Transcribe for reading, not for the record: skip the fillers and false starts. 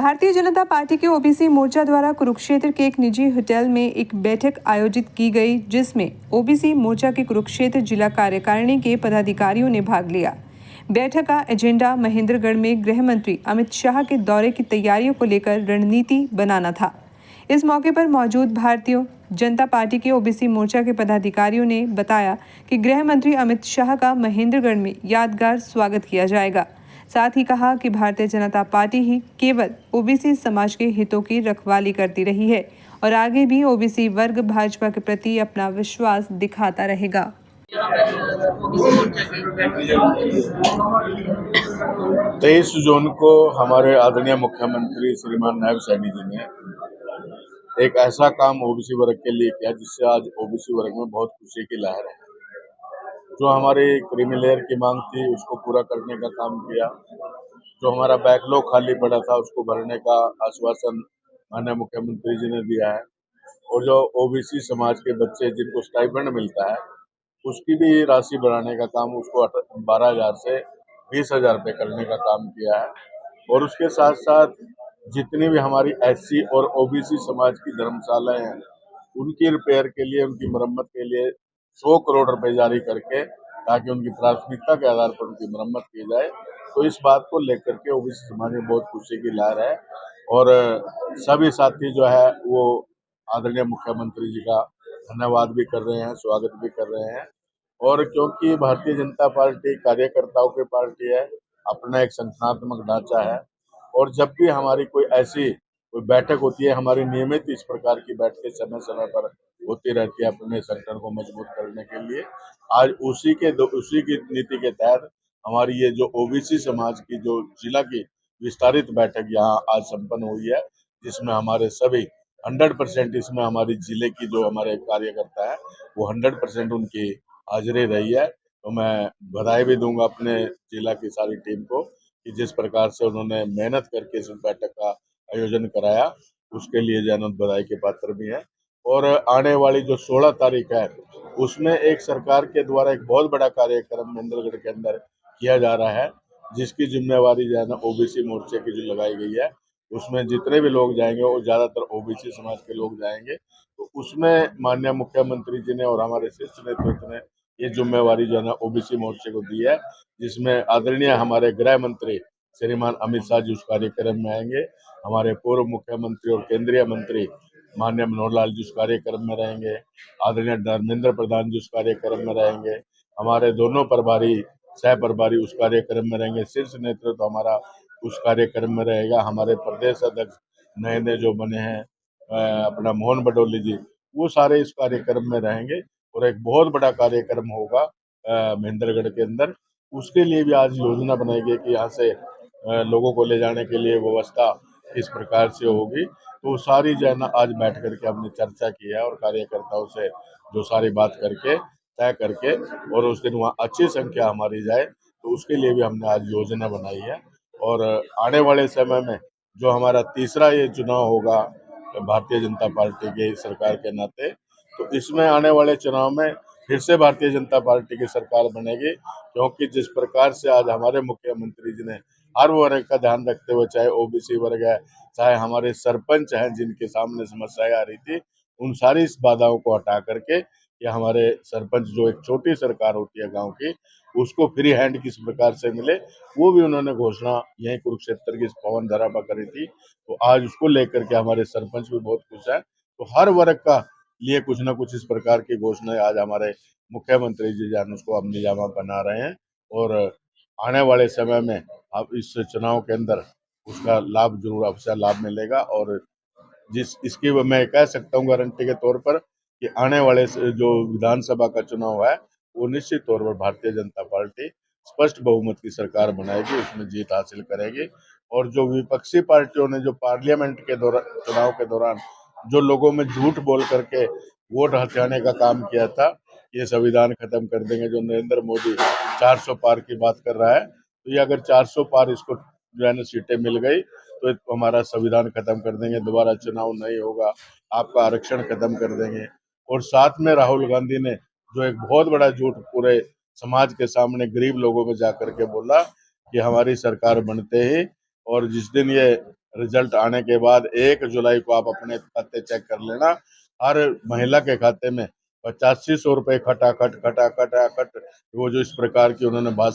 Bharatiya Janata party के OBC मोर्चा द्वारा कुरुक्षेत्र के एक निजी होटल में एक बैठक आयोजित की गई, जिसमें ओबीसी मोर्चा के कुरुक्षेत्र जिला कार्यकारिणी के पदाधिकारियों ने भाग लिया। बैठक का एजेंडा महेंद्रगढ़ में गृह मंत्री अमित शाह के दौरे की तैयारियों को लेकर रणनीति बनाना था। इस मौके पर मौजूद भारतीय जनता पार्टी के ओबीसी मोर्चा के पदाधिकारियों ने बताया कि गृह मंत्री अमित शाह का महेंद्रगढ़ में यादगार स्वागत किया जाएगा। साथ ही कहा कि भारतीय जनता पार्टी ही केवल ओबीसी समाज के हितों की रखवाली करती रही है और आगे भी ओबीसी वर्ग भाजपा के प्रति अपना विश्वास दिखाता रहेगा। 23 जून को हमारे आदरणीय मुख्यमंत्री श्रीमान नायब सैनी जी ने एक ऐसा काम ओबीसी वर्ग के लिए किया जिससे आज ओबीसी वर्ग में बहुत खुशी की लहर है। जो हमारी क्रीमी लेयर की मांग थी उसको पूरा करने का काम किया। जो हमारा बैकलॉग खाली पड़ा था उसको भरने का आश्वासन माननीय मुख्यमंत्री जी ने दिया है। और जो ओबीसी समाज के बच्चे जिनको स्टाइपेंड मिलता है उसकी भी राशि बढ़ाने का काम उसको 12,000 से 20,000 रुपये करने का काम किया है। और उसके साथ साथ जितनी भी हमारी एससी और ओबीसी समाज की धर्मशालाएं हैं उनकी रिपेयर के लिए, उनकी मरम्मत के लिए 100 करोड़ रुपए जारी करके ताकि उनकी प्राथमिकता के आधार पर उनकी मरम्मत की जाए। तो इस बात को लेकर के ओबीसी समाज में बहुत खुशी की लहर है। और सभी साथी जो है वो आदरणीय मुख्यमंत्री जी का धन्यवाद भी कर रहे हैं, स्वागत भी कर रहे हैं। और क्योंकि भारतीय जनता पार्टी कार्यकर्ताओं की पार्टी है, अपना एक संगठनात्मक ढांचा है और जब भी हमारी कोई बैठक होती है, हमारी नियमित इस प्रकार की बैठकें समय समय पर होती रहती है अपने संगठन को मजबूत करने के लिए। आज उसी की नीति के तहत हमारी ये जो ओबीसी समाज की जो जिला की विस्तारित बैठक यहाँ आज संपन्न हुई है, जिसमें हमारे सभी 100% इसमें हमारी जिले की जो हमारे कार्यकर्ता है वो 100% उनकी हाजिरी रही है। तो मैं बधाई भी दूंगा अपने जिला की सारी टीम को कि जिस प्रकार से उन्होंने मेहनत करके इस बैठक का आयोजन कराया, उसके लिए जैनत बधाई के पात्र भी हैं। और आने वाली जो 16 तारीख है उसमें एक सरकार के द्वारा एक बहुत बड़ा कार्यक्रम महेंद्रगढ़ के अंदर किया जा रहा है, जिसकी जिम्मेवारी जो है ना ओबीसी मोर्चे की जो लगाई गई है। उसमें जितने भी लोग जाएंगे वो ज्यादातर ओबीसी समाज के लोग जाएंगे। तो उसमें माननीय मुख्यमंत्री जी ने और हमारे शीर्ष नेतृत्व ने ये जिम्मेवारी जो है ना ओबीसी मोर्चे को दी है, जिसमें आदरणीय हमारे गृह मंत्री श्रीमान अमित शाह जी उस कार्यक्रम में आएंगे। हमारे पूर्व मुख्यमंत्री और केंद्रीय मंत्री माननीय मनोहर लाल जी उस कार्यक्रम में रहेंगे। आदरणीय धर्मेंद्र प्रधान जी उस कार्यक्रम में रहेंगे। हमारे दोनों प्रभारी सह प्रभारी उस कार्यक्रम में रहेंगे। शीर्ष नेतृत्व हमारा उस कार्यक्रम में रहेगा। हमारे प्रदेश अध्यक्ष नए नए जो बने हैं अपना मोहन बडोली जी, वो सारे इस कार्यक्रम में रहेंगे। और एक बहुत बड़ा कार्यक्रम होगा महेंद्रगढ़ के अंदर। उसके लिए भी आज योजना बनाई गई कि यहाँ से लोगों को ले जाने के लिए व्यवस्था किस प्रकार से होगी। तो सारी जो है ना आज बैठ करके हमने चर्चा की है और कार्यकर्ताओं से जो सारी बात करके तय करके और उस दिन वहाँ अच्छी संख्या हमारी जाए, तो उसके लिए भी हमने आज योजना बनाई है। और आने वाले समय में जो हमारा तीसरा ये चुनाव होगा भारतीय जनता पार्टी के सरकार के नाते, तो इसमें आने वाले चुनाव में फिर से भारतीय जनता पार्टी की सरकार बनेगी। क्योंकि जिस प्रकार से आज हमारे मुख्यमंत्री जी ने हर वर्ग का ध्यान रखते हुए, चाहे ओबीसी वर्ग है, चाहे हमारे सरपंच हैं जिनके सामने समस्याएं आ रही थी, उन सारी इस बाधाओं को हटा करके या हमारे सरपंच जो एक छोटी सरकार होती है गांव की, उसको फ्री हैंड किस प्रकार से मिले, वो भी उन्होंने घोषणा यही कुरुक्षेत्र की पवन धरा पर करी थी। तो आज उसको लेकर के हमारे सरपंच भी बहुत खुश है। तो हर वर्ग का लिए कुछ न कुछ इस प्रकार की घोषणाएं आज हमारे मुख्यमंत्री जी जान उसको अपनी जामा बना रहे हैं। और आने वाले समय में अब इस चुनाव के अंदर उसका लाभ जरूर अवश्य लाभ मिलेगा। और इसकी मैं कह सकता हूँ गारंटी के तौर पर कि आने वाले जो विधानसभा का चुनाव है वो निश्चित तौर पर भारतीय जनता पार्टी स्पष्ट बहुमत की सरकार बनाएगी, उसमें जीत हासिल करेगी। और जो विपक्षी पार्टियों ने जो पार्लियामेंट के चुनाव के दौरान जो लोगों में झूठ बोल करके वोट हथियाने का काम किया था, ये संविधान खत्म कर देंगे। जो नरेंद्र मोदी 400 पार की बात कर रहा है, तो ये अगर 400 पार इसको जो है ना सीटें मिल गई तो हमारा संविधान खत्म कर देंगे, दोबारा चुनाव नहीं होगा, आपका आरक्षण खत्म कर देंगे। और साथ में राहुल गांधी ने जो एक बहुत बड़ा झूठ पूरे समाज के सामने गरीब लोगों में जाकर के बोला कि हमारी सरकार बनते ही और जिस दिन ये रिजल्ट आने के बाद 1 जुलाई को आप अपने खाते चेक कर लेना, हर महिला के खाते में 8500 रुपए खटाखट खटाखट खटाखट वो जो इस प्रकार की उन्होंने बात